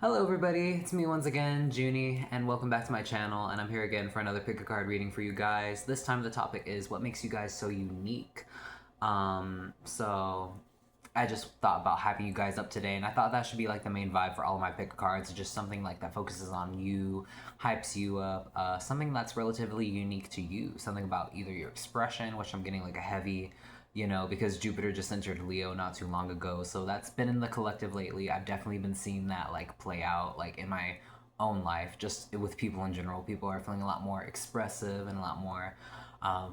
Hello everybody, it's me once again, Junie, and welcome back to my channel, and I'm here again for another pick a card reading for you guys. This time the topic is what makes you guys so unique. So I just thought about having you guys up today, and I thought that should be like the main vibe for all of my pick a cards, just something like that focuses on you, hypes you up, something that's relatively unique to you, something about either your expression, which I'm getting like a heavy, because Jupiter just entered Leo not too long ago. So that's been in the collective lately. I've definitely been seeing that like play out like in my own life, just with people in general. People are feeling a lot more expressive and a lot more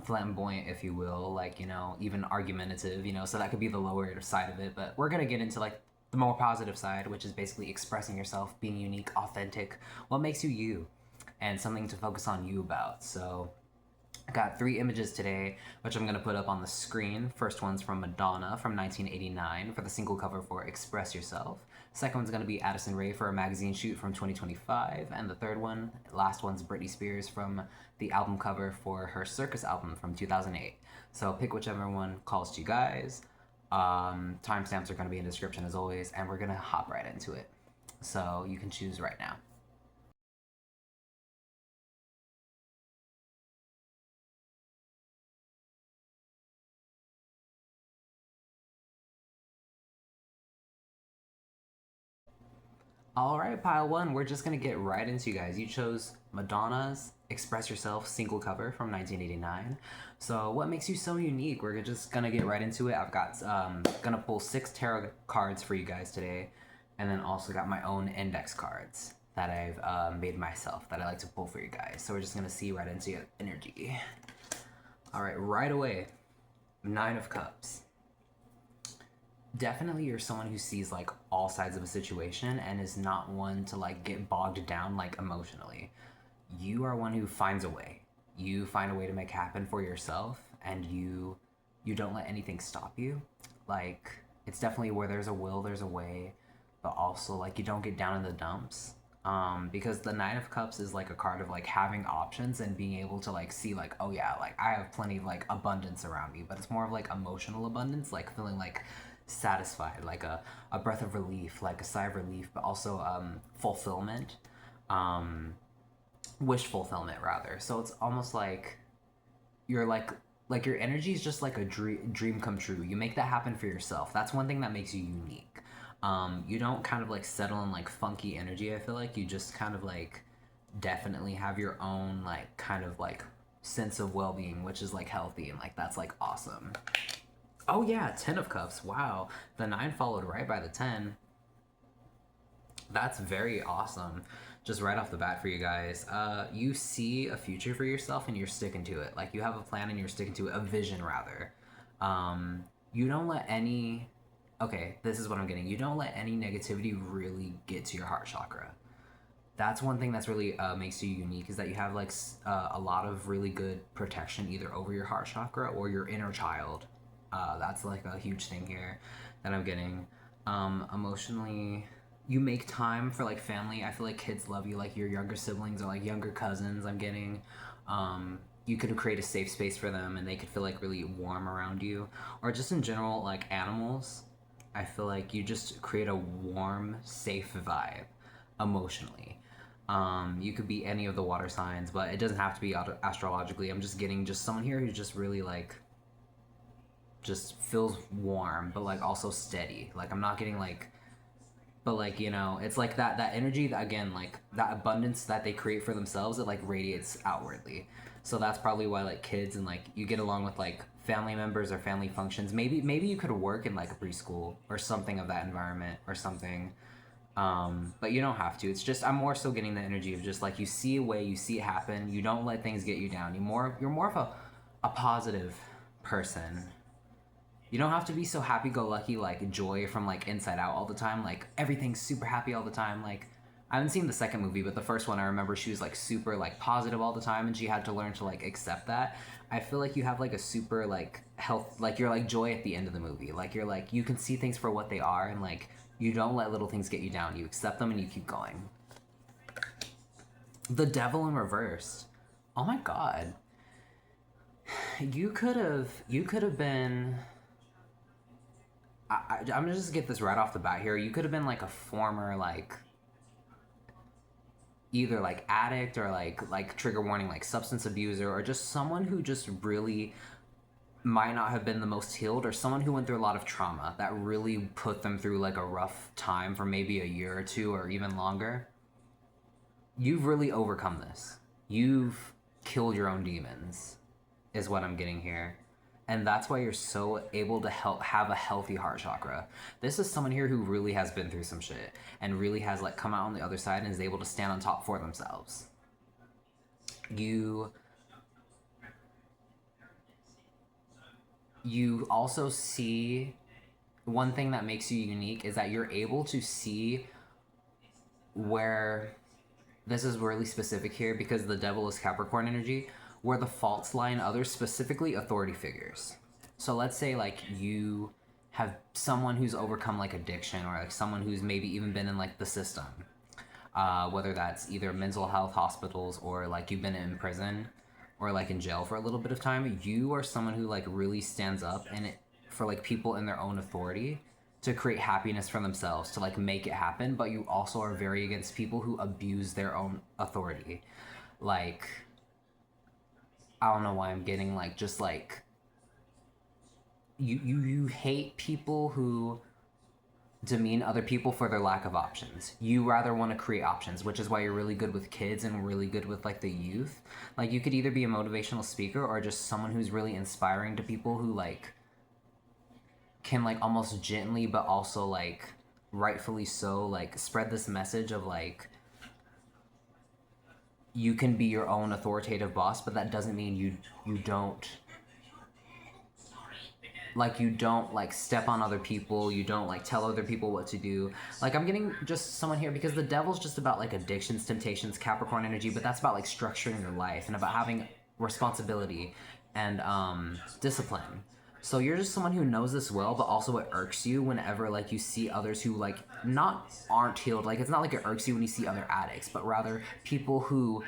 flamboyant, if you will, like, even argumentative, so that could be the lower side of it. But we're going to get into like the more positive side, which is basically expressing yourself, being unique, authentic, what makes you you, and something to focus on you about. So I got three images today, which I'm going to put up on the screen. First one's from Madonna from 1989 for the single cover for Express Yourself. Second one's going to be Addison Rae for a magazine shoot from 2025. And the third one, last one's Britney Spears from the album cover for her Circus album from 2008. So pick whichever one calls to you guys. Timestamps are going to be in the description as always, and we're going to hop right into it. So you can choose right now. All right, pile one, we're just gonna get right into you guys. You chose Madonna's Express Yourself single cover from 1989. So what makes you so unique? We're just gonna get right into it. I've got, gonna pull 6 tarot cards for you guys today, and then also got my own index cards that I've made myself that I like to pull for you guys. So we're just gonna see right into your energy. All right away, 9 of Cups. Definitely you're someone who sees like all sides of a situation and is not one to like get bogged down like emotionally. You are one who finds a way. You find a way to make happen for yourself, and you don't let anything stop you. Like, it's definitely where there's a will, there's a way, but also like you don't get down in the dumps. Because the 9 of Cups is like a card of like having options and being able to like see like, oh yeah, like I have plenty of like abundance around me, but it's more of like emotional abundance, like feeling like satisfied, like a breath of relief, like a sigh of relief, but also fulfillment, um, wish fulfillment rather. So it's almost like you're like your energy is just like a dream come true. You make that happen for yourself. That's one thing that makes you unique. You don't kind of like settle in like funky energy. I feel like you just kind of like definitely have your own like kind of like sense of well-being, which is like healthy, and like that's like awesome. Oh yeah, 10 of Cups. Wow, the 9 followed right by the 10. That's very awesome. Just right off the bat for you guys, you see a future for yourself and you're sticking to it. Like you have a plan and you're sticking to it, a vision rather. You don't let any. Okay, this is what I'm getting. You don't let any negativity really get to your heart chakra. That's one thing that's really makes you unique, is that you have like a lot of really good protection either over your heart chakra or your inner child. That's like a huge thing here that I'm getting. Emotionally, you make time for like family. I feel like kids love you, like your younger siblings or like younger cousins. I'm getting. You could create a safe space for them, and they could feel like really warm around you, or just in general, like animals. I feel like you just create a warm, safe vibe emotionally. You could be any of the water signs, but it doesn't have to be astrologically. I'm just getting just someone here who's just really like just feels warm, but like also steady. Like I'm not getting like, but like it's like that energy that, again, like that abundance that they create for themselves, it like radiates outwardly. So that's probably why like kids and like you get along with like family members or family functions. Maybe you could work in like a preschool or something of that environment or something. But you don't have to. It's just I'm more so getting the energy of just like you see a way, you see it happen. You don't let things get you down. You're more of a positive person. You don't have to be so happy-go-lucky, like joy from like inside out all the time. Like everything's super happy all the time. Like I haven't seen the second movie, but the first one I remember she was like super like positive all the time, and she had to learn to like accept that. I feel like you have like a super like health, like you're like joy at the end of the movie. Like you're like you can see things for what they are, and like you don't let little things get you down. You accept them and you keep going. The Devil in reverse. Oh my god. You could have been I'm gonna just get this right off the bat here. You could have been like a former like either like addict or like trigger warning, like substance abuser, or just someone who just really might not have been the most healed, or someone who went through a lot of trauma that really put them through like a rough time for maybe a year or two or even longer, you've really overcome this. You've killed your own demons, is what I'm getting here. And that's why you're so able to have a healthy heart chakra. This is someone here who really has been through some shit and really has like come out on the other side and is able to stand on top for themselves. You also see, one thing that makes you unique is that you're able to see where, this is really specific here because the devil is Capricorn energy, where the faults lie in others, specifically authority figures. So let's say like you have someone who's overcome like addiction, or like someone who's maybe even been in like the system, whether that's either mental health hospitals or like you've been in prison or like in jail for a little bit of time. You are someone who like really stands up and it, for like people in their own authority, to create happiness for themselves, to like make it happen. But you also are very against people who abuse their own authority. Like, I don't know why I'm getting like just like you hate people who demean other people for their lack of options. You rather want to create options, which is why you're really good with kids and really good with like the youth. Like you could either be a motivational speaker or just someone who's really inspiring to people who like can like almost gently but also like rightfully so like spread this message of like you can be your own authoritative boss, but that doesn't mean you don't like step on other people, you don't like tell other people what to do. Like I'm getting just someone here because the devil's just about like addictions, temptations, Capricorn energy, but that's about like structuring your life and about having responsibility and discipline. So you're just someone who knows this well, but also it irks you whenever like you see others who like not aren't healed. Like it's not like it irks you when you see other addicts, but rather people who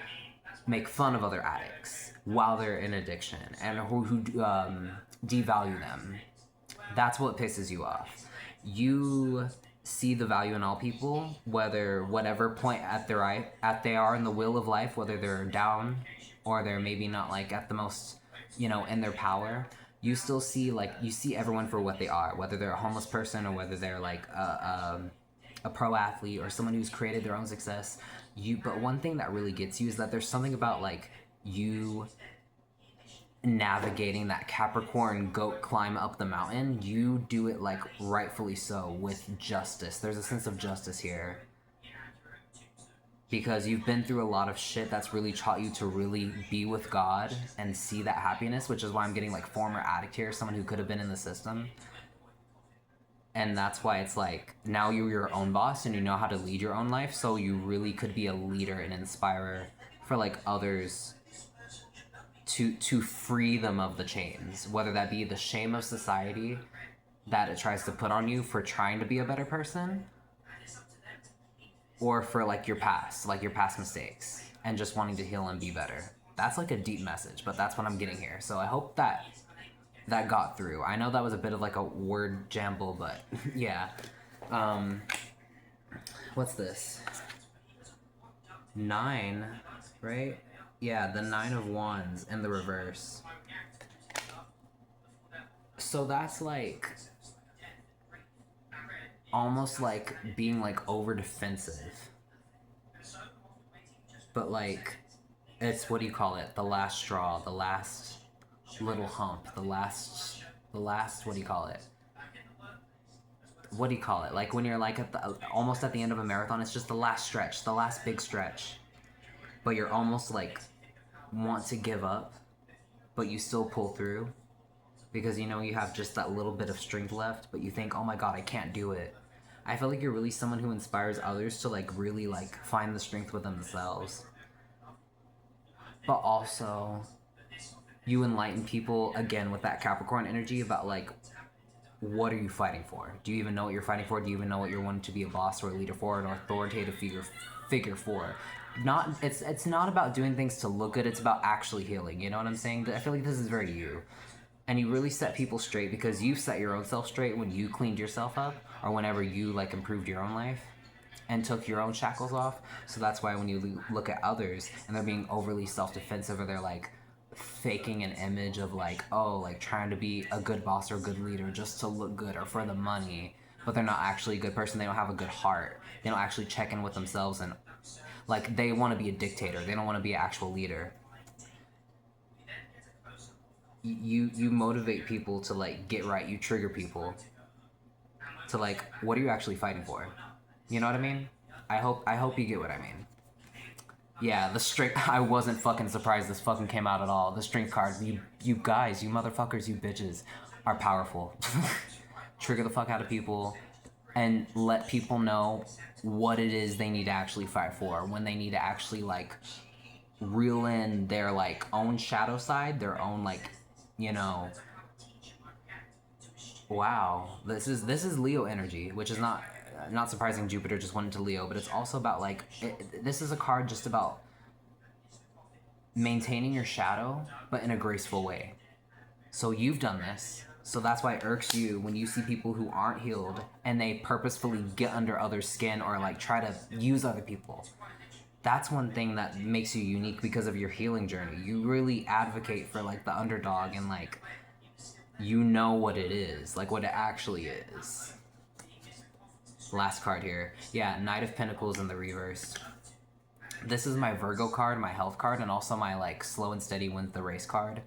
make fun of other addicts while they're in addiction and who devalue them. That's what pisses you off. You see the value in all people, whether whatever point they are in the wheel of life, whether they're down or they're maybe not like at the most, in their power. You still see like you see everyone for what they are, whether they're a homeless person or whether they're like a pro athlete or someone who's created their own success. But one thing that really gets you is that there's something about like you navigating that Capricorn goat climb up the mountain. You do it like rightfully so with justice. There's a sense of justice here because you've been through a lot of shit that's really taught you to really be with God and see that happiness, which is why I'm getting like former addict here, someone who could have been in the system. And that's why it's like now you're your own boss and you know how to lead your own life, so you really could be a leader and inspirer for like others to free them of the chains, whether that be the shame of society that it tries to put on you for trying to be a better person, or for like your past mistakes and just wanting to heal and be better. That's like a deep message, but that's what I'm getting here. So I hope that got through. I know that was a bit of like a word jumble, but yeah. What's this? 9, right? Yeah, the 9 of Wands in the reverse. So that's like almost like being like over defensive, but like it's, what do you call it, the last straw, the last little hump, the last what do you call it, like when you're like at the almost at the end of a marathon, it's just the last stretch, the last big stretch, but you're almost like want to give up, but you still pull through because you have just that little bit of strength left, but you think, oh my god, I can't do it. I feel like you're really someone who inspires others to like really like find the strength within themselves. But also, you enlighten people again with that Capricorn energy about like, what are you fighting for? Do you even know what you're fighting for? Do you even know what you're wanting to be a boss or a leader for, an authoritative figure for? It's not about doing things to look good. It's about actually healing. You know what I'm saying? I feel like this is very you. And you really set people straight because you set your own self straight when you cleaned yourself up or whenever you like improved your own life. and took your own shackles off. So that's why when you look at others and they're being overly self-defensive, or they're like faking an image of like, oh, like trying to be a good boss or a good leader just to look good or for the money, but they're not actually a good person. They don't have a good heart. They don't actually check in with themselves, and like they want to be a dictator. They don't want to be an actual leader. You motivate people to like get right. You trigger people to like, what are you actually fighting for? You know what I mean? I hope you get what I mean. Yeah, the strength. I wasn't fucking surprised this fucking came out at all. The strength card. You guys, you motherfuckers, you bitches, are powerful. Trigger the fuck out of people, and let people know what it is they need to actually fight for. When they need to actually like reel in their like own shadow side, their own like, you know. Wow, this is Leo energy, which is not surprising. Jupiter just went into Leo, but it's also about like this is a card just about maintaining your shadow, but in a graceful way. So you've done this. So that's why it irks you when you see people who aren't healed and they purposefully get under others' skin or like try to use other people. That's one thing that makes you unique because of your healing journey. You really advocate for like the underdog, and like you know what it is, like what it actually is. Last card here. Yeah, Knight of Pentacles in the reverse. This is my Virgo card, my health card, and also my like slow and steady wins the race card.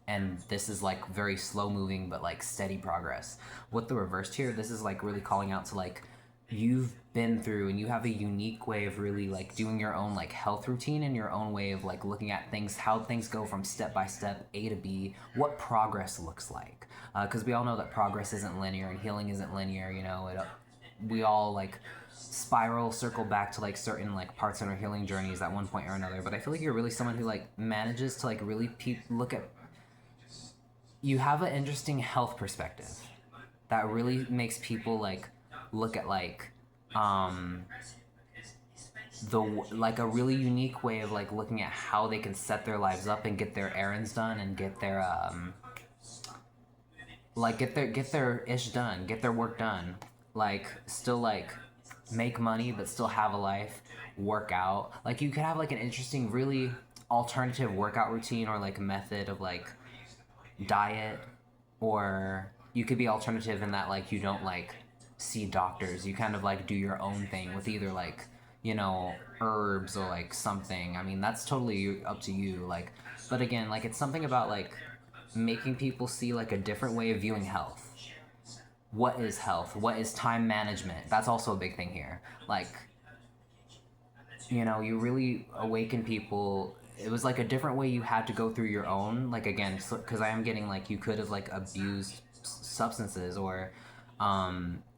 And this is like very slow moving but like steady progress. With the reversed here, this is like really calling out to like you've been through and you have a unique way of really like doing your own like health routine and your own way of like looking at things, how things go from step by step, A to B, what progress looks like. Because we all know that progress isn't linear and healing isn't linear, you know. We all like spiral, circle back to like certain like parts in our healing journeys at one point or another. But I feel like you're really someone who like manages to like really look at. You have an interesting health perspective that really makes people like look at like the like a really unique way of like looking at how they can set their lives up and get their errands done and get their like get their ish done, get their work done, like still like make money but still have a life, work out. Like you could have like an interesting really alternative workout routine or like method of like diet, or you could be alternative in that like you don't like see doctors, you kind of like do your own thing with either like, you know, herbs or like something. I mean, that's totally up to you, like, but again, like it's something about like making people see like a different way of viewing health. What is health? What is time management? That's also a big thing here. Like, you know, you really awaken people. It was like a different way you had to go through your own, like again, because I am getting like you could have like abused substances, or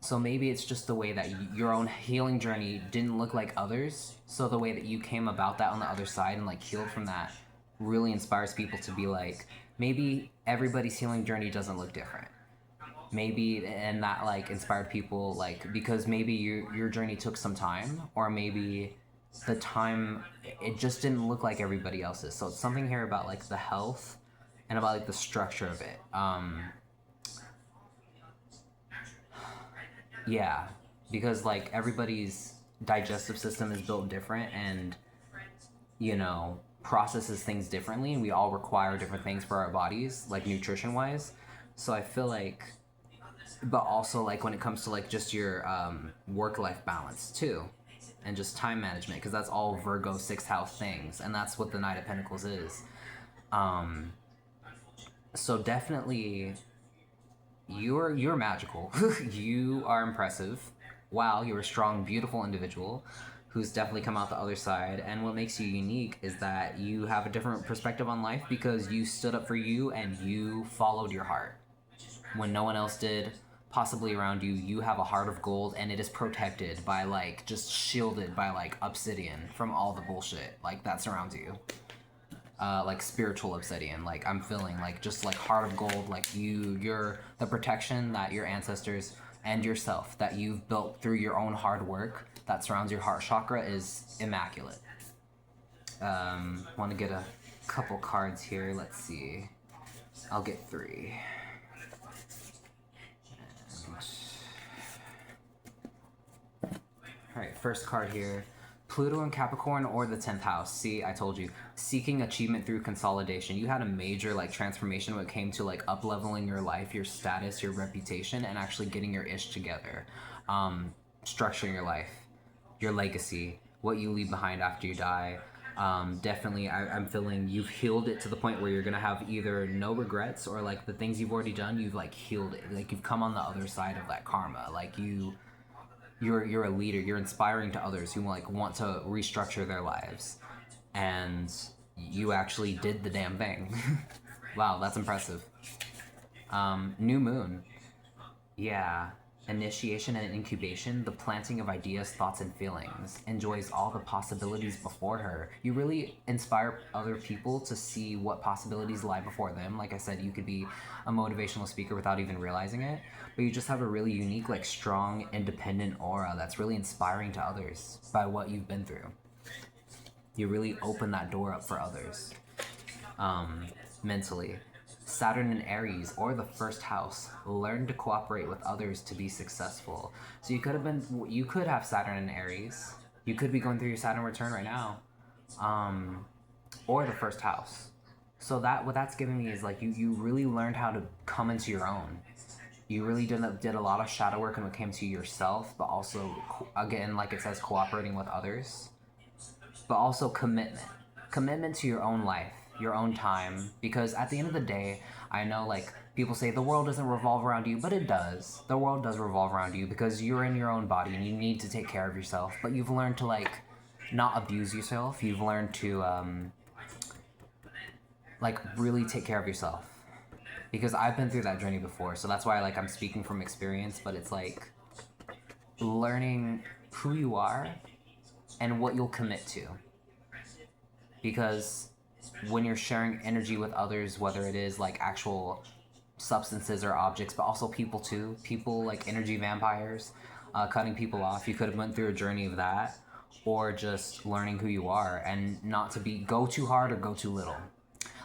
so maybe it's just the way that your own healing journey didn't look like others, so the way that you came about that on the other side and like healed from that really inspires people to be like, maybe everybody's healing journey doesn't look different. Maybe, and that like inspired people, like because maybe your journey took some time, or maybe the time it just didn't look like everybody else's. So it's something here about like the health and about like the structure of it. Yeah, because like everybody's digestive system is built different, and you know, processes things differently, and we all require different things for our bodies, like nutrition wise. So I feel like, but also like when it comes to like just your work life balance too, and just time management, because that's all Virgo sixth house things, and that's what the Knight of Pentacles is. So definitely you're magical. You are impressive. Wow, you're a strong, beautiful individual who's definitely come out the other side. And what makes you unique is that you have a different perspective on life because you stood up for you and you followed your heart when no one else did. Possibly around you, you have a heart of gold, and it is protected by like just shielded by like obsidian from all the bullshit like that surrounds you. Like spiritual obsidian, like I'm feeling like just like heart of gold, like you're the protection that your ancestors and yourself that you've built through your own hard work that surrounds your heart chakra is immaculate. Want to get a couple cards here. Let's see. I'll get 3. All right, first card here. Pluto and Capricorn or the 10th house. See, I told you. Seeking achievement through consolidation. You had a major like transformation when it came to like up-leveling your life, your status, your reputation, and actually getting your ish together. Structuring your life, your legacy, what you leave behind after you die. Definitely, I'm feeling you've healed it to the point where you're gonna have either no regrets or like the things you've already done, you've like healed it. Like you've come on the other side of that karma. Like you're a leader. You're inspiring to others who like want to restructure their lives, and you actually did the damn thing. Wow, that's impressive. New moon. Yeah. Initiation and incubation, the planting of ideas, thoughts, and feelings. Enjoys all the possibilities before her. You really inspire other people to see what possibilities lie before them. Like I said, you could be a motivational speaker without even realizing it, but you just have a really unique, like strong, independent aura that's really inspiring to others by what you've been through. You really open that door up for others. Mentally. Saturn in Aries or the first house. Learn to cooperate with others to be successful. So you could have Saturn in Aries. You could be going through your Saturn return right now. Or the first house. So what that's giving me is like you really learned how to come into your own. You really did a lot of shadow work when it came to yourself, but also, again, like it says, cooperating with others. But also commitment to your own life, your own time, because at the end of the day, I know like people say the world doesn't revolve around you, but it does. The world does revolve around you because you're in your own body and you need to take care of yourself, but you've learned to like not abuse yourself. You've learned to like really take care of yourself, because I've been through that journey before, so that's why like I'm speaking from experience. But it's like learning who you are and what you'll commit to, because when you're sharing energy with others, whether it is like actual substances or objects, but also people too, people like energy vampires, cutting people off, you could have went through a journey of that, or just learning who you are and not to go too hard or go too little.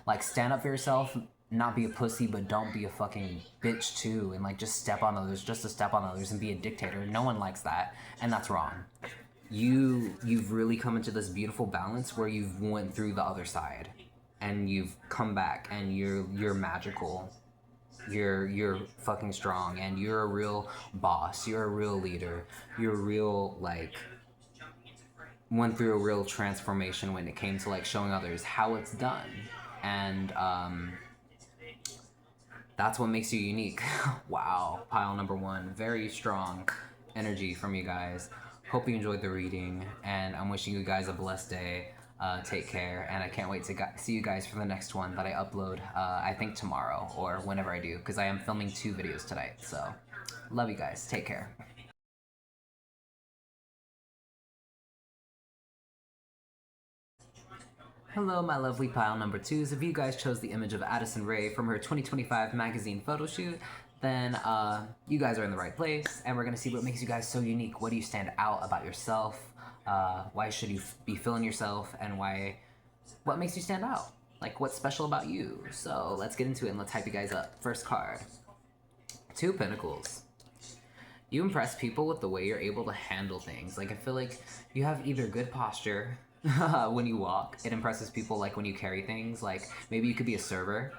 Like stand up for yourself, not be a pussy, but don't be a fucking bitch too, and like just step on others just to step on others and be a dictator. No one likes that, and that's wrong. You've really come into this beautiful balance where you've went through the other side and you've come back and you're magical. You're fucking strong and you're a real boss. You're a real leader. You're real like went through a real transformation when it came to like showing others how it's done. And that's what makes you unique. Wow, pile number one. Very strong energy from you guys. Hope you enjoyed the reading, and I'm wishing you guys a blessed day. Take care, and I can't wait to see you guys for the next one that I upload, I think tomorrow or whenever I do, because I am filming 2 videos tonight. So, love you guys. Take care. Hello, my lovely pile number 2s. If you guys chose the image of Addison Rae from her 2025 magazine photo shoot, then you guys are in the right place, and we're going to see what makes you guys so unique. What do you stand out about yourself? Why should you be feeling yourself, and what makes you stand out? Like, what's special about you? So let's get into it, and let's hype you guys up. First card, 2 Pentacles. You impress people with the way you're able to handle things. Like, I feel like you have either good posture when you walk. It impresses people, like when you carry things. Like, maybe you could be a server.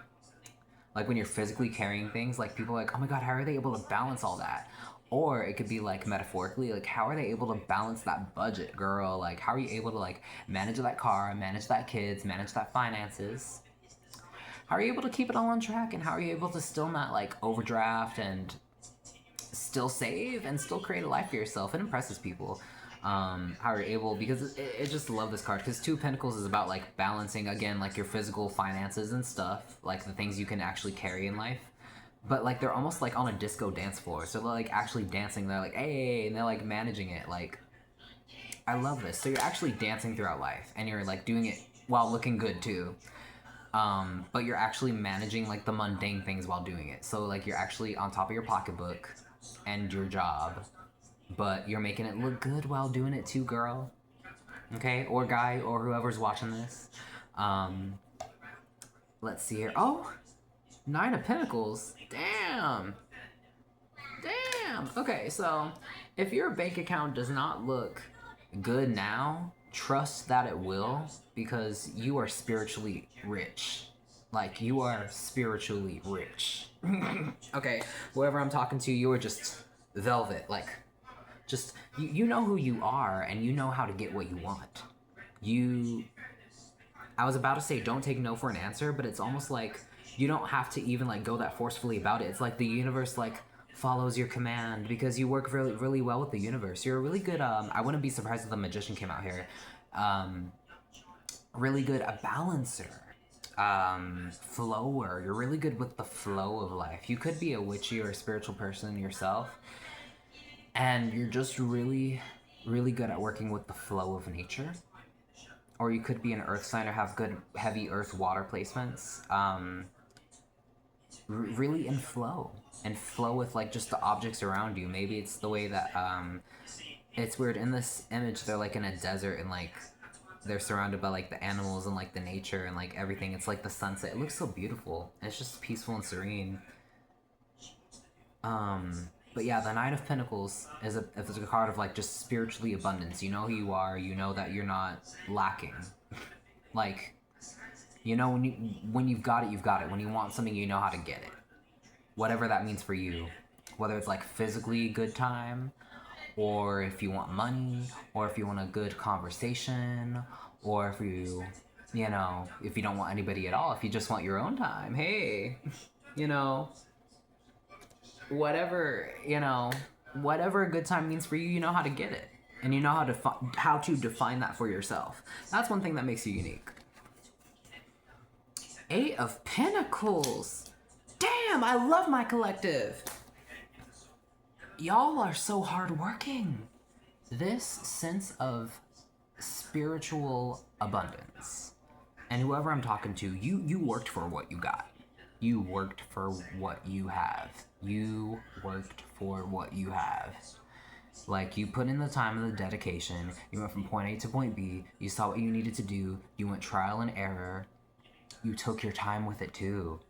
Like when you're physically carrying things, like people are like, oh my god, how are they able to balance all that? Or it could be like metaphorically, like how are they able to balance that budget, girl? Like how are you able to like manage that car, manage that kids, manage that finances? How are you able to keep it all on track? And how are you able to still not like overdraft and still save and still create a life for yourself? It impresses people. How are you able, because it just love this card, because 2 Pentacles is about like balancing, again, like your physical finances and stuff, like the things you can actually carry in life, but like they're almost like on a disco dance floor, so they're like actually dancing, they're like, hey, and they're like managing it. Like, I love this. So you're actually dancing throughout life, and you're like doing it while looking good too, but you're actually managing like the mundane things while doing it. So like you're actually on top of your pocketbook and your job, but you're making it look good while doing it too, girl. Okay, or guy, or whoever's watching this. Let's see here. Oh, 9 of Pentacles. Damn. Okay, so If your bank account does not look good now, trust that it will, because you are spiritually rich. Like, you are spiritually rich. Okay, whoever I'm talking to, you are just velvet. Like, just, you know who you are, and you know how to get what you want. You, I was about to say don't take no for an answer, but it's almost like you don't have to even like go that forcefully about it. It's like the universe like follows your command because you work really really well with the universe. You're a really good I wouldn't be surprised if the magician came out here. Really good a balancer. Flower. You're really good with the flow of life. You could be a witchy or a spiritual person yourself. And you're just really really good at working with the flow of nature. Or you could be an earth sign or have good heavy earth water placements. Really in flow and flow with like just the objects around you. Maybe it's the way that it's weird in this image they're like in a desert and like they're surrounded by like the animals and like the nature and like everything. It's like the sunset. It looks so beautiful. It's just peaceful and serene. But yeah, the Nine of Pentacles is a card of like just spiritually abundance. You know who you are. You know that you're not lacking. Like, you know when you've got it, you've got it. When you want something, you know how to get it. Whatever that means for you. Whether it's like physically good time, or if you want money, or if you want a good conversation, or if you know, if you don't want anybody at all, if you just want your own time. Hey, you know, whatever, you know, whatever a good time means for you, you know how to get it. And you know how to define that for yourself. That's one thing that makes you unique. Eight of Pentacles. Damn, I love my collective. Y'all are so hardworking. This sense of spiritual abundance. And whoever I'm talking to, you worked for what you got. You worked for what you have. You worked for what you have. Like, you put in the time and the dedication. You went from point A to point B. You saw what you needed to do. You went trial and error. You took your time with it too.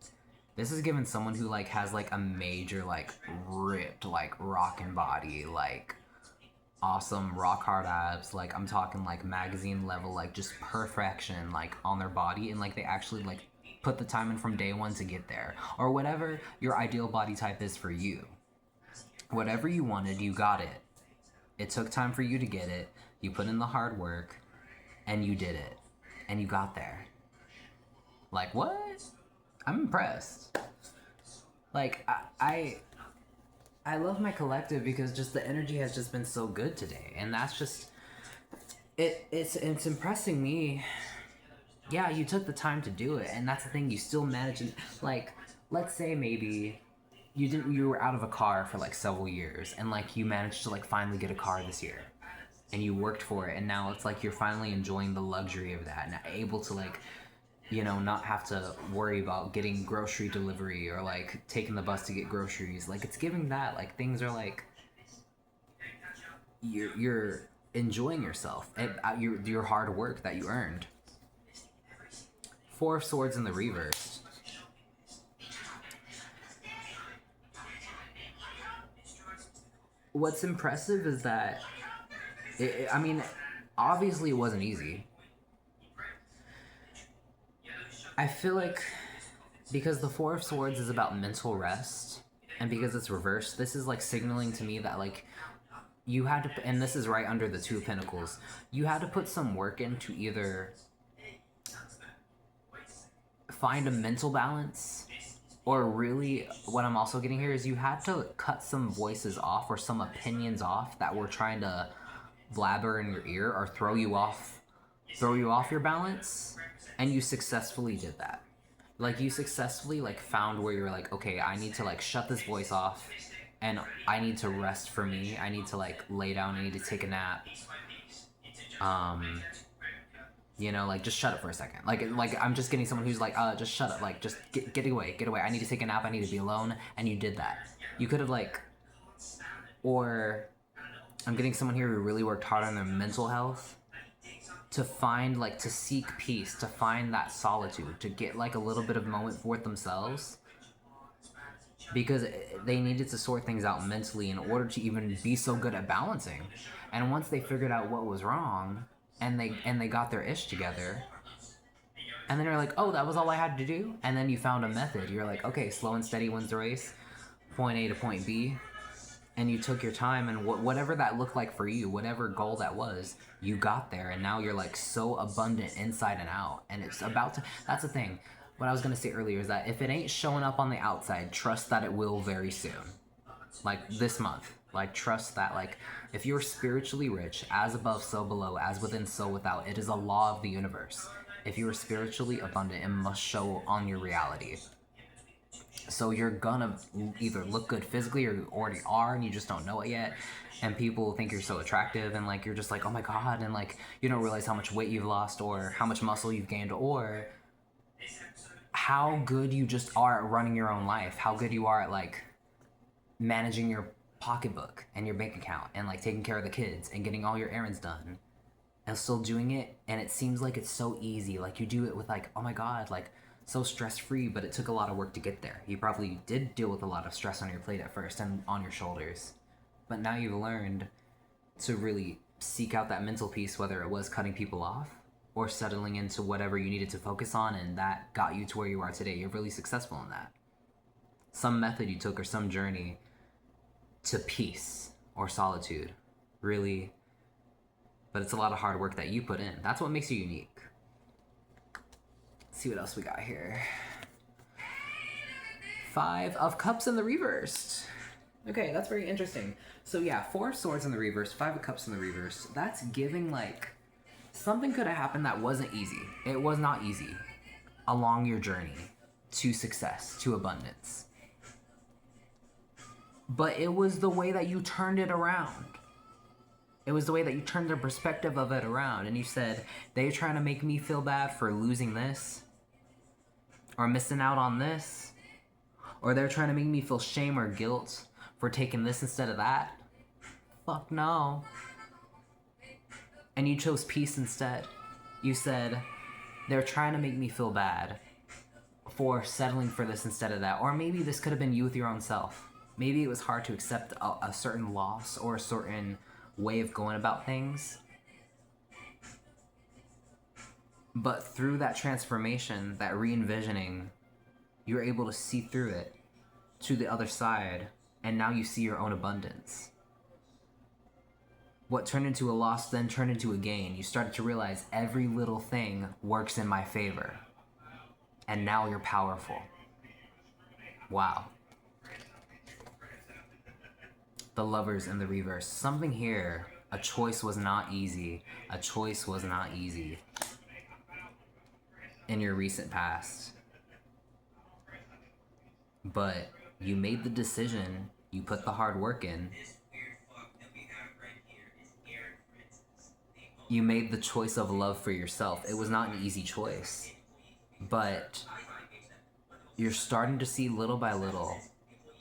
This is given someone who like has like a major like ripped like rockin' body, like awesome rock hard abs. Like, I'm talking like magazine level, like just perfection like on their body, and like they actually like put the time in from day one to get there, or whatever your ideal body type is for you. Whatever you wanted, you got it. It took time for you to get it. You put in the hard work, and you did it, and you got there. Like, what? I'm impressed. Like, I love my collective because just the energy has just been so good today, and that's just it's impressing me. Yeah, you took the time to do it, and that's the thing. You still managed. Like, let's say maybe you were out of a car for like several years, and like you managed to like finally get a car this year, and you worked for it, and now it's like you're finally enjoying the luxury of that and able to like, you know, not have to worry about getting grocery delivery or like taking the bus to get groceries. Like, it's giving that, like, things are like you're enjoying yourself and your hard work that you earned. Four of Swords in the reverse. What's impressive is that I mean, obviously it wasn't easy. I feel like because the Four of Swords is about mental rest, and because it's reversed, this is like signaling to me that like you had to, and this is right under the Two of Pentacles, you had to put some work in to either find a mental balance, or really what I'm also getting here is you had to cut some voices off or some opinions off that were trying to blabber in your ear or throw you off your balance, and you successfully did that. Like, you successfully like found where you're like, okay, I need to like shut this voice off, and I need to rest for me. I need to like lay down. I need to take a nap. You know, like, just shut up for a second. Like I'm just getting someone who's like, just shut up. Like, just get away. I need to take a nap. I need to be alone. And you did that. You could have like, or I'm getting someone here who really worked hard on their mental health to find, like, to seek peace, to find that solitude, to get like a little bit of moment with themselves. because they needed to sort things out mentally in order to even be so good at balancing. And once they figured out what was wrong, and they got their ish together, and then you're like, oh, that was all I had to do. And then you found a method. You're like, okay, slow and steady wins the race, point A to point B. And you took your time, and whatever that looked like for you, whatever goal that was, you got there. And now you're like so abundant inside and out. And it's about to, that's the thing. What I was going to say earlier is that if it ain't showing up on the outside, trust that it will very soon. Like this month. Like, trust that, like, if you're spiritually rich, as above, so below, as within, so without, it is a law of the universe. If you are spiritually abundant, it must show on your reality. So you're gonna either look good physically, or you already are and you just don't know it yet. And people think you're so attractive, and like you're just like, oh my god, and like you don't realize how much weight you've lost or how much muscle you've gained, or how good you just are at running your own life, how good you are at like managing your pocketbook and your bank account and like taking care of the kids and getting all your errands done and still doing it. And it seems like it's so easy, like you do it with like, oh my god, like so stress-free, but it took a lot of work to get there. You probably did deal with a lot of stress on your plate at first and on your shoulders, but now you've learned to really seek out that mental peace, whether it was cutting people off or settling into whatever you needed to focus on, and that got you to where you are today. You're really successful in that. Some method you took or some journey to peace or solitude, really, but it's a lot of hard work that you put in. That's what makes you unique. Let's see what else we got here. 5 of Cups in the reversed. Okay, that's very interesting. So yeah, 4 of Swords in the reverse, 5 of Cups in the reverse. That's giving like something could have happened that wasn't easy. It was not easy along your journey to success, to abundance. But it was the way that you turned it around. It was the way that you turned the perspective of it around. And you said, they're trying to make me feel bad for losing this, or missing out on this, or they're trying to make me feel shame or guilt for taking this instead of that. Fuck no. And you chose peace instead. You said, they're trying to make me feel bad for settling for this instead of that. Or maybe this could have been you with your own self. Maybe it was hard to accept a certain loss or a certain way of going about things. But through that transformation, that re-envisioning, you're able to see through it to the other side, and now you see your own abundance. What turned into a loss then turned into a gain. You started to realize every little thing works in my favor. And now you're powerful. Wow. The Lovers in the reverse. Something here. A choice was not easy. A choice was not easy in your recent past. But you made the decision. You put the hard work in. You made the choice of love for yourself. It was not an easy choice. But you're starting to see little by little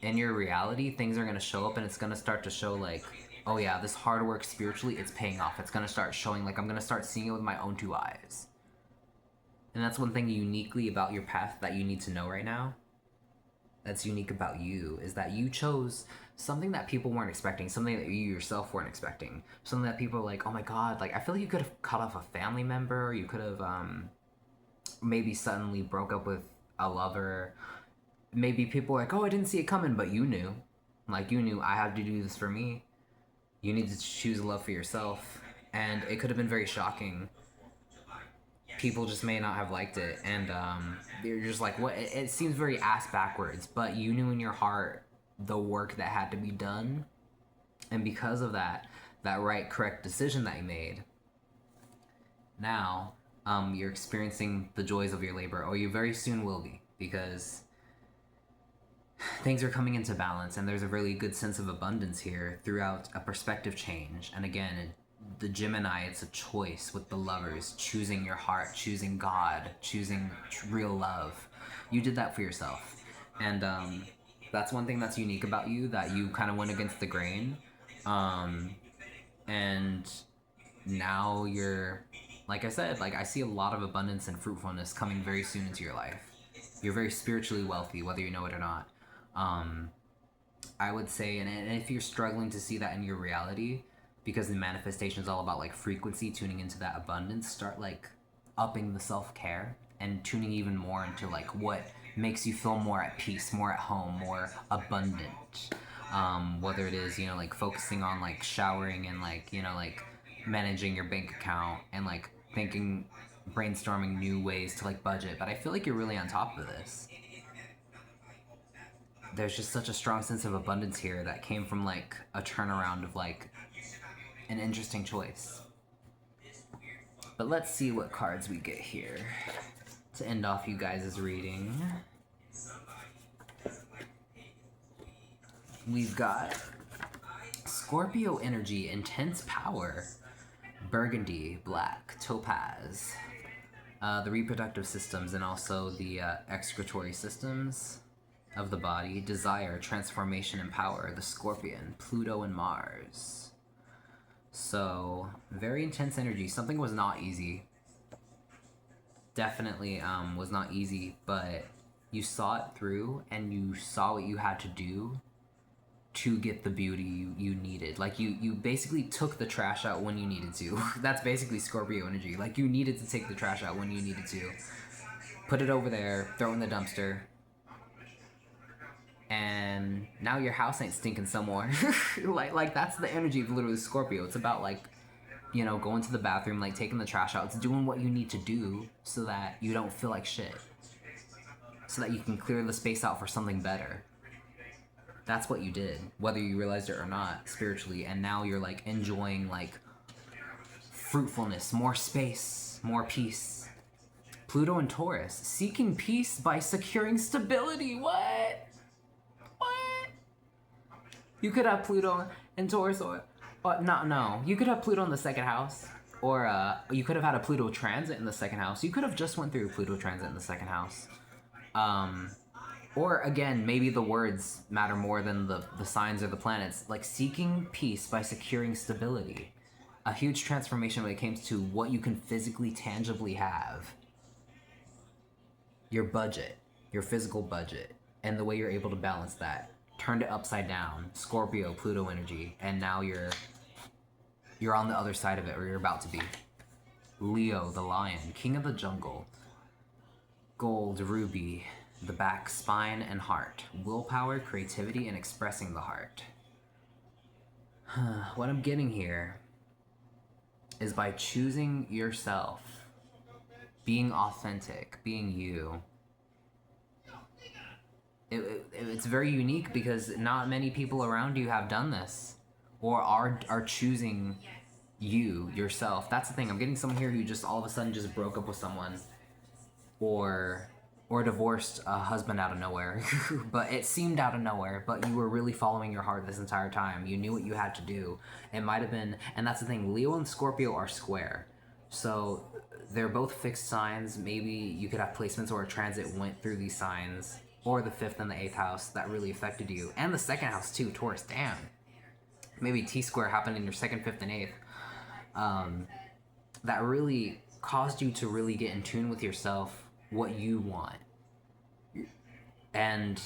in your reality, things are going to show up, and it's going to start to show like, oh yeah, this hard work spiritually, it's paying off. It's going to start showing, like I'm going to start seeing it with my own 2 eyes. And that's one thing uniquely about your path that you need to know right now. That's unique about you, is that you chose something that people weren't expecting, something that you yourself weren't expecting, something that people are like, oh my god, like I feel like you could have cut off a family member, or you could have maybe suddenly broke up with a lover. Maybe people are like, oh, I didn't see it coming, but you knew. Like, you knew, I had to do this for me. You need to choose love for yourself. And it could have been very shocking. People just may not have liked it. And you're just like, what? It seems very ass backwards. But you knew in your heart the work that had to be done. And because of that right, correct decision that you made, now you're experiencing the joys of your labor. Or you very soon will be. Because things are coming into balance, and there's a really good sense of abundance here throughout a perspective change. And again, the Gemini, it's a choice with the Lovers, choosing your heart, choosing God, choosing real love. You did that for yourself. And that's one thing that's unique about you, that you kind of went against the grain. And now you're, like I said, like I see a lot of abundance and fruitfulness coming very soon into your life. You're very spiritually wealthy, whether you know it or not. I would say, and if you're struggling to see that in your reality, because the manifestation is all about like frequency, tuning into that abundance, start like upping the self care and tuning even more into like what makes you feel more at peace, more at home, more abundant. Whether it is, like focusing on like showering and like, like managing your bank account and like thinking, brainstorming new ways to like budget. But I feel like you're really on top of this. There's just such a strong sense of abundance here that came from like a turnaround of like an interesting choice. But let's see what cards we get here to end off you guys' reading. We've got Scorpio energy, intense power, burgundy, black, topaz, the reproductive systems and also the excretory systems of the body, desire, transformation, and power, the scorpion, Pluto, and Mars. So, very intense energy. Something was not easy. Definitely was not easy, but you saw it through and you saw what you had to do to get the beauty you needed. Like you basically took the trash out when you needed to. That's basically Scorpio energy. Like you needed to take the trash out when you needed to. Put it over there, throw it in the dumpster, and now your house ain't stinking some more. like that's the energy of literally Scorpio. It's about like, going to the bathroom, like taking the trash out. It's doing what you need to do so that you don't feel like shit. So that you can clear the space out for something better. That's what you did, whether you realized it or not, spiritually. And now you're like enjoying like fruitfulness, more space, more peace. Pluto and Taurus, seeking peace by securing stability. What? You could have Pluto and Taurus, or no. You could have Pluto in the second house, or you could have had a Pluto transit in the second house. You could have just went through Pluto transit in the second house. Or again, maybe the words matter more than the signs or the planets. Like seeking peace by securing stability. A huge transformation when it comes to what you can physically, tangibly have. Your budget, your physical budget, and the way you're able to balance that. Turned it upside down. Scorpio, Pluto energy, and now you're on the other side of it, or you're about to be. Leo, the lion, king of the jungle. Gold, ruby, the back, spine, and heart. Willpower, creativity, and expressing the heart. What I'm getting here is by choosing yourself, being authentic, being you. It's very unique because not many people around you have done this or are choosing yourself. That's the thing. I'm getting someone here who just all of a sudden just broke up with someone or divorced a husband out of nowhere. But it seemed out of nowhere, but you were really following your heart this entire time. You knew what you had to do. It might have been, and that's the thing, Leo and Scorpio are square. So they're both fixed signs. Maybe you could have placements or a transit went through these signs, or the 5th and the 8th house that really affected you. And the 2nd house too, Taurus, damn. Maybe T-square happened in your 2nd, 5th, and 8th. That really caused you to really get in tune with yourself, what you want. And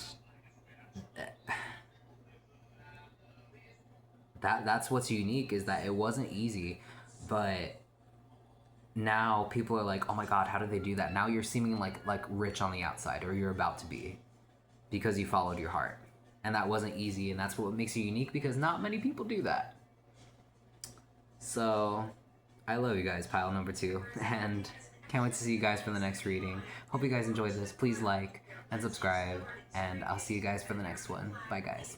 that's what's unique, is that it wasn't easy, but now people are like, oh my god, how did they do that? Now you're seeming like rich on the outside, or you're about to be, because you followed your heart. And that wasn't easy, and that's what makes you unique, because not many people do that. So I love you guys, pile number 2, and can't wait to see you guys for the next reading. Hope you guys enjoyed this. Please like and subscribe, and I'll see you guys for the next one. Bye guys.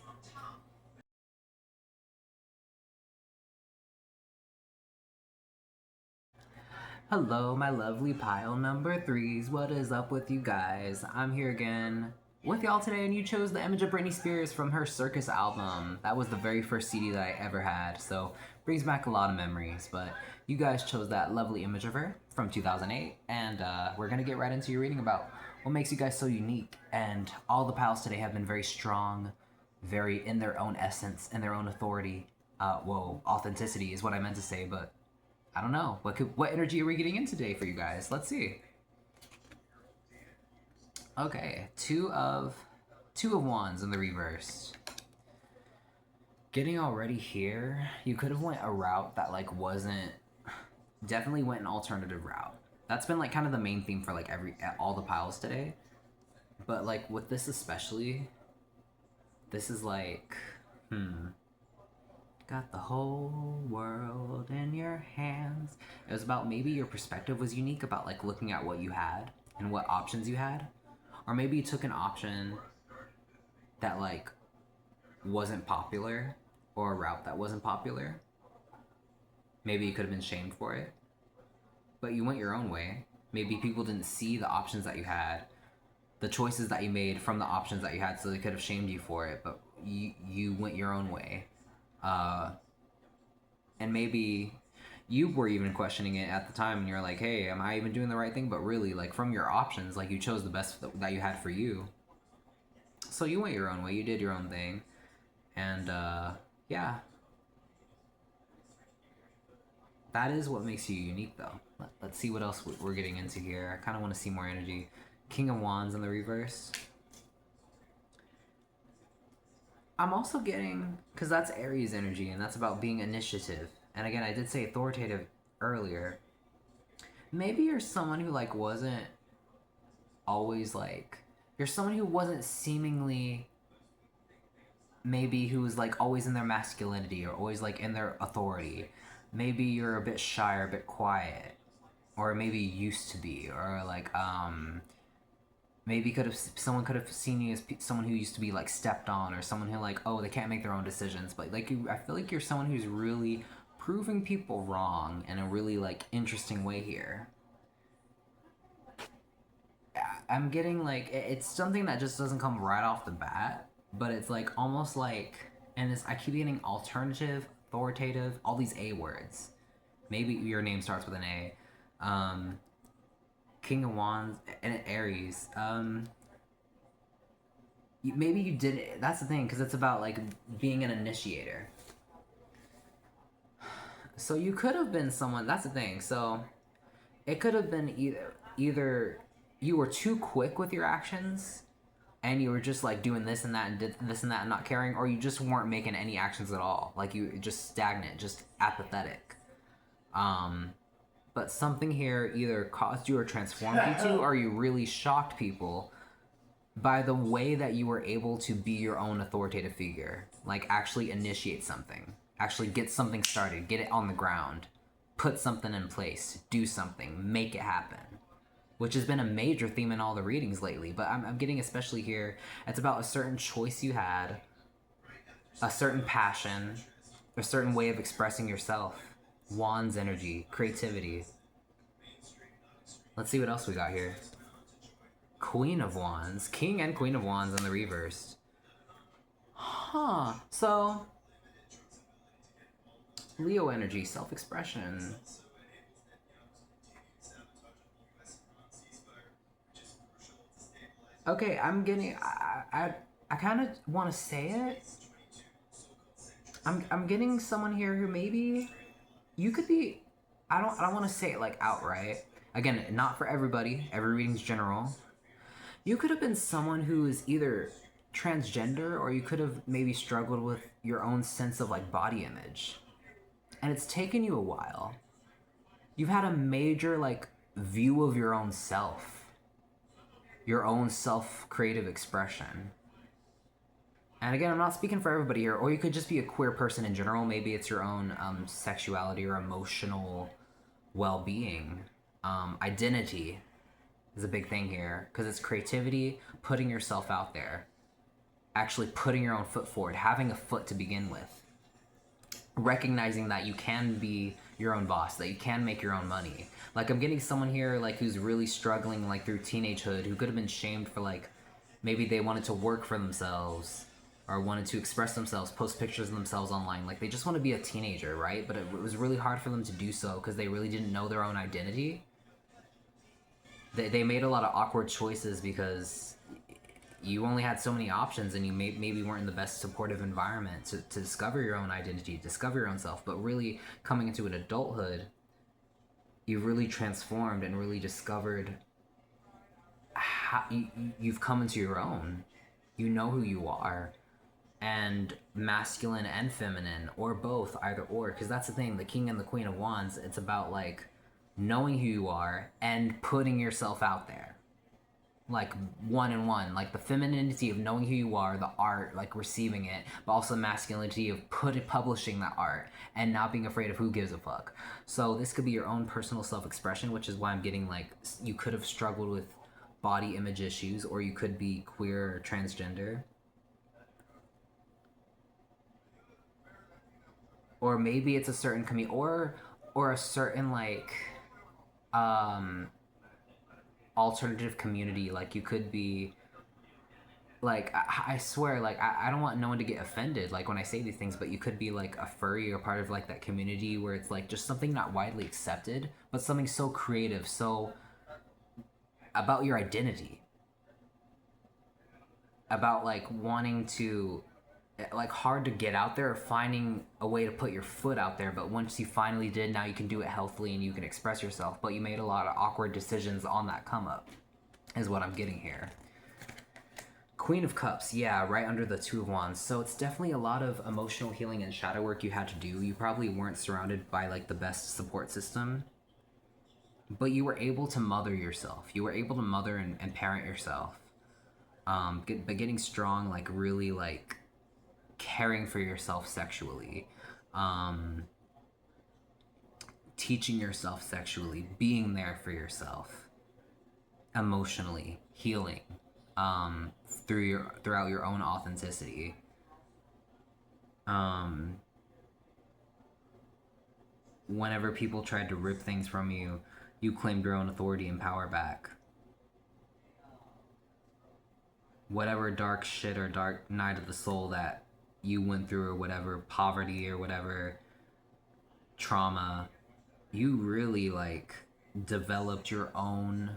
Hello, my lovely pile number 3s. What is up with you guys? I'm here again with y'all today, and you chose the image of Britney Spears from her Circus album. That was the very first CD that I ever had, so brings back a lot of memories. But you guys chose that lovely image of her from 2008, and we're gonna get right into your reading about what makes you guys so unique. And all the piles today have been very strong, very in their own essence and their own authority. Authenticity is what I meant to say, but I don't know. What energy are we getting in today for you guys? Let's see. Okay, two of Two of Wands in the reverse. Getting already here, you could have went a route that like wasn't, definitely went an alternative route. That's been like kind of the main theme for like all the piles today. But like with this especially, this is like, got the whole world in your hands. It was about maybe your perspective was unique about like looking at what you had and what options you had. Or maybe you took an option that like wasn't popular, or a route that wasn't popular. Maybe you could have been shamed for it. But you went your own way. Maybe people didn't see the options that you had, the choices that you made from the options that you had, so they could have shamed you for it, but you went your own way. And maybe you were even questioning it at the time, and you're like, hey, am I even doing the right thing? But really, like, from your options, like, you chose the best that you had for you. So you went your own way, you did your own thing. And yeah, that is what makes you unique, though. Let's see what else we're getting into here. I kind of want to see more energy. King of Wands in the reverse. I'm also getting, because that's Aries energy, and that's about being initiative. And again, I did say authoritative earlier. Maybe you're someone who like wasn't always like, you're someone who wasn't seemingly, maybe who was like always in their masculinity or always like in their authority. Maybe you're a bit shy or a bit quiet, or maybe used to be, or like maybe someone could have seen you as someone who used to be like stepped on, or someone who like, oh, they can't make their own decisions. But like I feel like you're someone who's really proving people wrong in a really like interesting way here. I'm getting like, it's something that just doesn't come right off the bat, but it's like almost like, and I keep getting alternative, authoritative, all these A words. Maybe your name starts with an A. King of Wands and Aries. Maybe you did it. That's the thing, because it's about like being an initiator. So you could have been someone. That's the thing. So it could have been either you were too quick with your actions, and you were just like doing this and that and did this and that and not caring, or you just weren't making any actions at all. Like you just stagnant, just apathetic. But something here either caused you or transformed you to, or you really shocked people by the way that you were able to be your own authoritative figure. Like actually initiate something, actually get something started, get it on the ground, put something in place, do something, make it happen. Which has been a major theme in all the readings lately, but I'm getting especially here, it's about a certain choice you had, a certain passion, a certain way of expressing yourself. Wands energy, creativity. Let's see what else we got here. Queen of Wands, King and Queen of Wands in the reverse. Huh, so Leo energy, self-expression. Okay, I'm getting, I kind of want to say it. I'm getting someone here who maybe you could be. I don't want to say it like outright. Again, not for everybody. Every reading's general. You could have been someone who is either transgender, or you could have maybe struggled with your own sense of like body image, and it's taken you a while. You've had a major like view of your own self, your own self creative expression. And again, I'm not speaking for everybody here, or you could just be a queer person in general. Maybe it's your own sexuality or emotional well-being. Identity is a big thing here, because it's creativity, putting yourself out there, actually putting your own foot forward, having a foot to begin with, recognizing that you can be your own boss, that you can make your own money. Like I'm getting someone here like who's really struggling like through teenagehood, who could have been shamed for like, maybe they wanted to work for themselves, or wanted to express themselves, post pictures of themselves online. Like they just want to be a teenager, right? But it was really hard for them to do so because they really didn't know their own identity. They made a lot of awkward choices because you only had so many options, and you maybe weren't in the best supportive environment to discover your own identity, discover your own self. But really coming into an adulthood, you really transformed and really discovered how you've come into your own. You know who you are, and masculine and feminine, or both, either or, because that's the thing. The King and the Queen of Wands, it's about like knowing who you are and putting yourself out there, like one and one, like the femininity of knowing who you are, the art, like receiving it, but also the masculinity of publishing that art and not being afraid of who gives a fuck. So this could be your own personal self-expression, which is why I'm getting like, you could have struggled with body image issues, or you could be queer or transgender, or maybe it's a certain community, or a certain like um alternative community. Like you could be like, I swear, like I don't want no one to get offended like when I say these things, but you could be like a furry or part of like that community where it's like just something not widely accepted, but something so creative, so about your identity, about like wanting to, like hard to get out there, or finding a way to put your foot out there, but once you finally did, now you can do it healthily and you can express yourself, but you made a lot of awkward decisions on that come up, is what I'm getting here. Queen of Cups, yeah, right under the Two of Wands. So it's definitely a lot of emotional healing and shadow work you had to do. You probably weren't surrounded by like the best support system, but you were able to mother yourself. You were able to mother and parent yourself. But getting strong, like really like caring for yourself sexually, teaching yourself sexually, being there for yourself, emotionally healing, throughout your own authenticity. Whenever people tried to rip things from you, you claimed your own authority and power back. Whatever dark shit or dark night of the soul that you went through, or whatever poverty or whatever trauma, you really like developed your own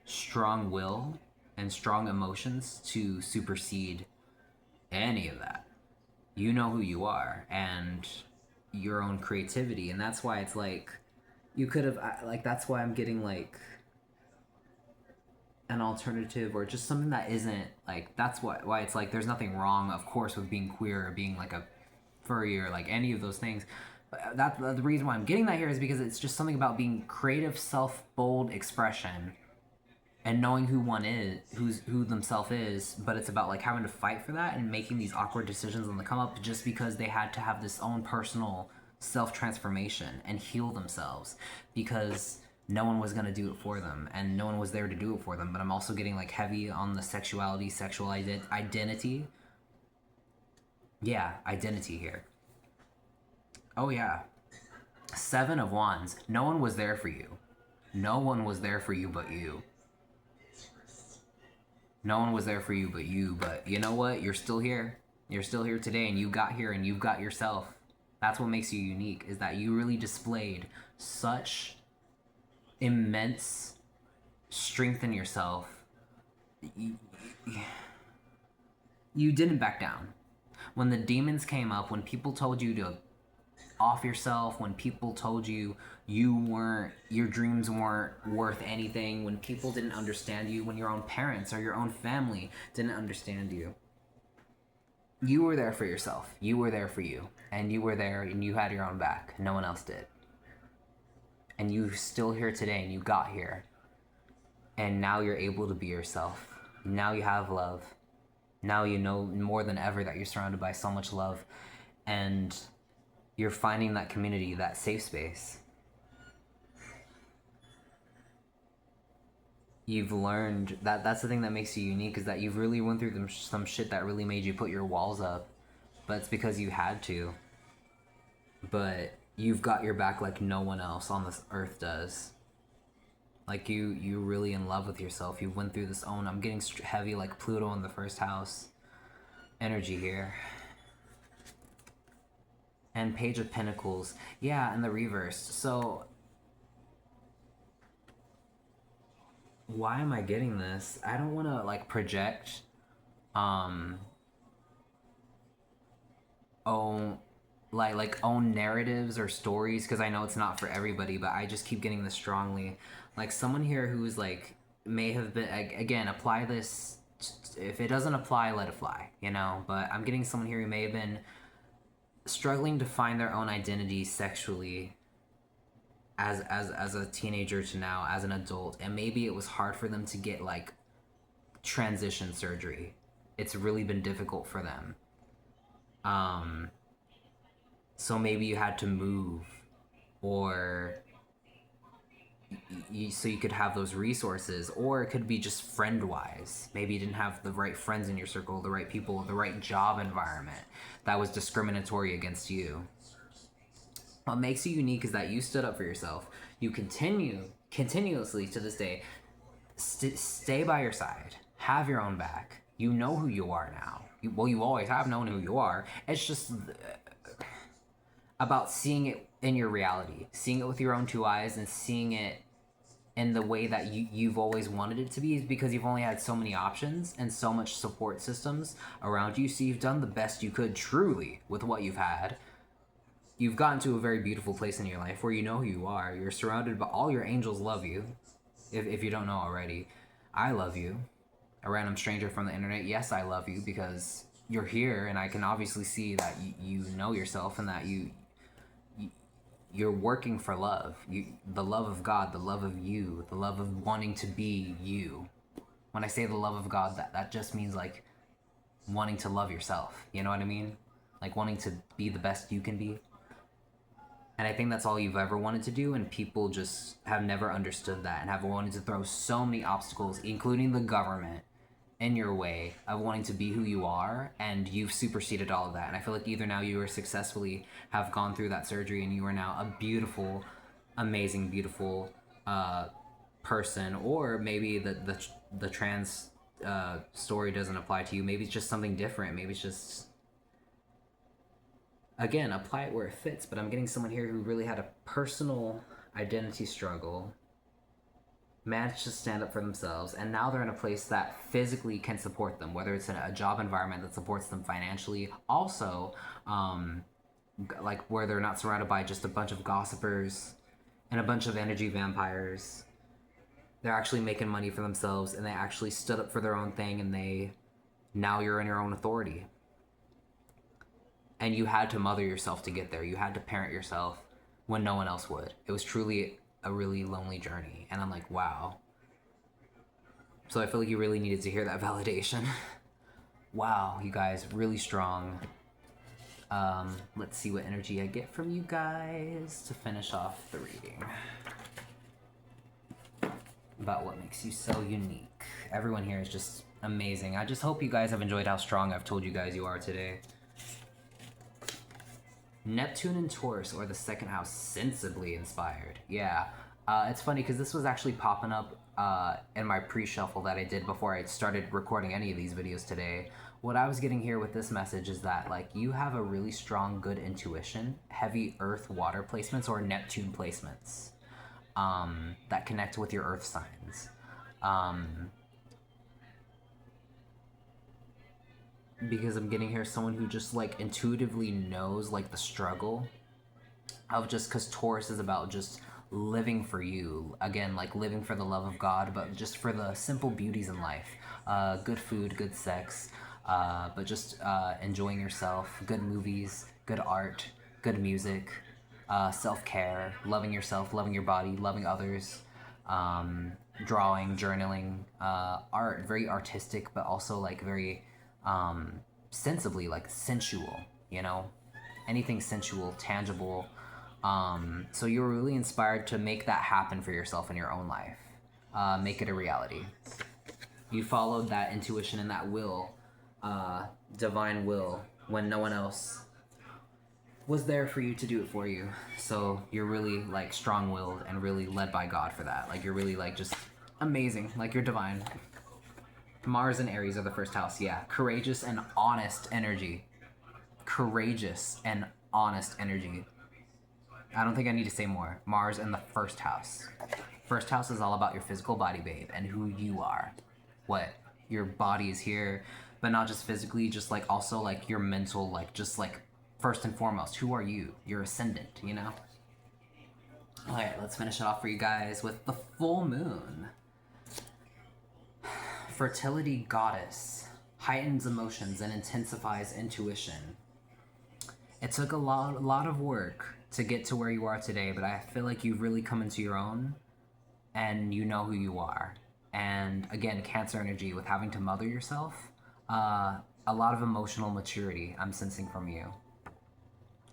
strong will and strong emotions to supersede any of that. You know who you are and your own creativity, and that's why it's like you could have, like, that's why I'm getting like an alternative, or just something that isn't like, that's why it's like there's nothing wrong, of course, with being queer or being like a furry or like any of those things. But that the reason why I'm getting that here is because it's just something about being creative, bold expression, and knowing who one is, who themselves is, but it's about like having to fight for that and making these awkward decisions on the come up, just because they had to have this own personal self transformation and heal themselves, because no one was going to do it for them and no one was there to do it for them. But I'm also getting like heavy on the sexuality, sexual identity. Yeah, identity here. Oh yeah. Seven of Wands. No one was there for you. No one was there for you but you. No one was there for you but you. But you know what? You're still here. You're still here today, and you got here and you've got yourself. That's what makes you unique, is that you really displayed such immense strength in yourself. You didn't back down. When the demons came up, when people told you to off yourself, when people told you your dreams weren't worth anything, when people didn't understand you, when your own parents or your own family didn't understand you, you were there for yourself. You were there for you, and you were there, and you had your own back. No one else did. And you're still here today, and you got here, and now you're able to be yourself. Now you have love. Now you know more than ever that you're surrounded by so much love, and you're finding that community, that safe space. You've learned that's the thing that makes you unique, is that you've really went through some shit that really made you put your walls up, but it's because you had to. But you've got your back like no one else on this earth does. Like you really in love with yourself. You went through this own, I'm getting heavy like Pluto in the first house energy here. And Page of Pentacles. Yeah, and the reverse. So why am I getting this? I don't want to like project own own narratives or stories, because I know it's not for everybody, but I just keep getting this strongly. Like someone here who's like may have been, again, apply this if it doesn't apply, let it fly, you know? But I'm getting someone here who may have been struggling to find their own identity sexually as a teenager to now as an adult, and maybe it was hard for them to get like transition surgery. It's really been difficult for them. So maybe you had to move, or so you could have those resources, or it could be just friend wise. Maybe you didn't have the right friends in your circle, the right people, the right job environment that was discriminatory against you. What makes you unique is that you stood up for yourself. You continuously to this day stay by your side, have your own back. You know who you are now. You always have known who you are. It's just about seeing it in your reality, seeing it with your own two eyes, and seeing it in the way that you've always wanted it to be, because you've only had so many options and so much support systems around you. So you've done the best you could truly with what you've had. You've gotten to a very beautiful place in your life where you know who you are. You're surrounded by all your angels love you. If you don't know already, I love you. A random stranger from the internet, yes, I love you because you're here, and I can obviously see that you know yourself, and that you're working for love. The love of God, the love of you, the love of wanting to be you. When I say the love of God, that just means like wanting to love yourself. You know what I mean? Like wanting to be the best you can be. And I think that's all you've ever wanted to do, and people just have never understood that and have wanted to throw so many obstacles, including the government, in your way of wanting to be who you are, and you've superseded all of that. And I feel like either now you are successfully have gone through that surgery and you are now a beautiful, amazing, beautiful person, or maybe the trans story doesn't apply to you. Maybe it's just something different. Maybe it's just, again, apply it where it fits. But I'm getting someone here who really had a personal identity struggle, managed to stand up for themselves, and now they're in a place that physically can support them, whether it's in a job environment that supports them financially, also like where they're not surrounded by just a bunch of gossipers and a bunch of energy vampires. They're actually making money for themselves, and they actually stood up for their own thing, and now you're in your own authority. And you had to mother yourself to get there. You had to parent yourself when no one else would. It was truly a really lonely journey, and I'm like, wow. So I feel like you really needed to hear that validation. Wow, you guys, really strong. Let's see what energy I get from you guys to finish off the reading about what makes you so unique. Everyone here is just amazing. I just hope you guys have enjoyed how strong I've told you guys you are today. Neptune and Taurus, or the second house, sensibly inspired. Yeah, it's funny because this was actually popping up in my pre-shuffle that I did before I started recording any of these videos today. What I was getting here with this message is that like you have a really strong, good intuition, heavy earth water placements or Neptune placements that connect with your earth signs. Because I'm getting here someone who just like intuitively knows like the struggle of, just because Taurus is about just living for you, again, like living for the love of God, but just for the simple beauties in life, good food, good sex, but just enjoying yourself, good movies, good art, good music, self-care, loving yourself, loving your body, loving others, drawing, journaling, art, very artistic, but also like very sensibly, like sensual, you know, anything sensual, tangible. So you were really inspired to make that happen for yourself in your own life, make it a reality. You followed that intuition and that will, divine will, when no one else was there for you to do it for you. So you're really like strong-willed and really led by God for that. Like you're really like just amazing, like you're divine. Mars and Aries are the first house, yeah. Courageous and honest energy. Courageous and honest energy. I don't think I need to say more. Mars in the first house. First house is all about your physical body, babe, and who you are. What? Your body is here, but not just physically, just like also like your mental, like just like first and foremost, who are you? Your ascendant, you know? Alright, let's finish it off for you guys with the full moon. Fertility goddess heightens emotions and intensifies intuition. It took a lot of work to get to where you are today, but I feel like you've really come into your own and you know who you are. And again, Cancer energy with having to mother yourself, a lot of emotional maturity I'm sensing from you.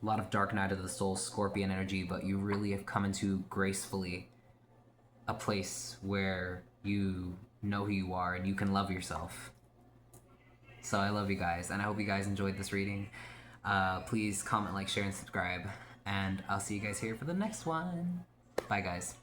A lot of dark night of the soul, Scorpion energy, but you really have come into gracefully a place where you know who you are and you can love yourself. So I love you guys, and I hope you guys enjoyed this reading. Please comment, like, share, and subscribe, and I'll see you guys here for the next one. Bye, guys.